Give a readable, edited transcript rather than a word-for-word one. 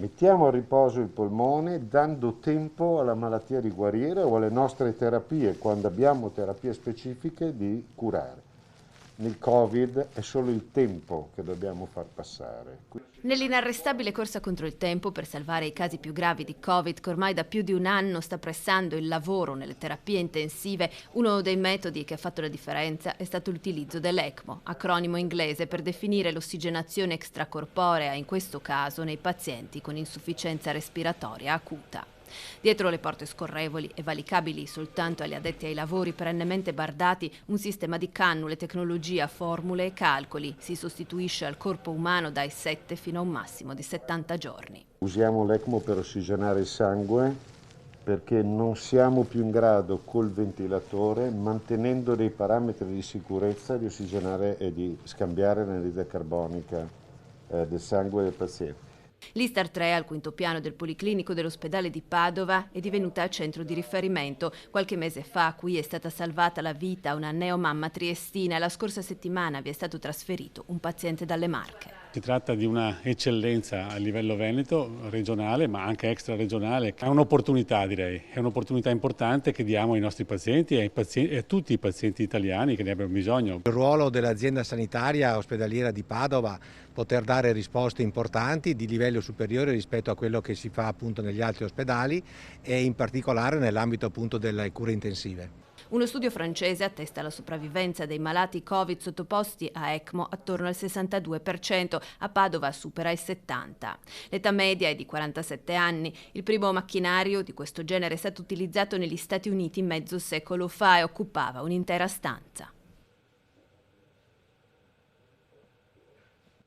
Mettiamo a riposo il polmone dando tempo alla malattia di guarire o alle nostre terapie, quando abbiamo terapie specifiche, di curare. Nel Covid è solo il tempo che dobbiamo far passare. Nell'inarrestabile corsa contro il tempo per salvare i casi più gravi di Covid, che ormai da più di un anno sta pressando il lavoro nelle terapie intensive, uno dei metodi che ha fatto la differenza è stato l'utilizzo dell'ECMO, acronimo inglese per definire l'ossigenazione extracorporea, in questo caso nei pazienti con insufficienza respiratoria acuta. Dietro le porte scorrevoli e valicabili soltanto agli addetti ai lavori perennemente bardati, un sistema di cannule, tecnologia, formule e calcoli si sostituisce al corpo umano dai 7 fino a un massimo di 70 giorni. Usiamo l'ECMO per ossigenare il sangue perché non siamo più in grado col ventilatore, mantenendo dei parametri di sicurezza, di ossigenare e di scambiare l'anidride carbonica del sangue del paziente. L'Istar 3 al quinto piano del Policlinico dell'ospedale di Padova è divenuta centro di riferimento. Qualche mese fa qui è stata salvata la vita a una neomamma triestina e la scorsa settimana vi è stato trasferito un paziente dalle Marche. Si tratta di una eccellenza a livello veneto, regionale, ma anche extraregionale. È un'opportunità, direi, è un'opportunità importante che diamo ai nostri pazienti e a tutti i pazienti italiani che ne abbiano bisogno. Il ruolo dell'azienda sanitaria ospedaliera di Padova, poter dare risposte importanti di livello superiore rispetto a quello che si fa appunto negli altri ospedali e in particolare nell'ambito appunto delle cure intensive. Uno studio francese attesta la sopravvivenza dei malati Covid sottoposti a ECMO attorno al 62%, a Padova supera il 70%. L'età media è di 47 anni. Il primo macchinario di questo genere è stato utilizzato negli Stati Uniti mezzo secolo fa e occupava un'intera stanza.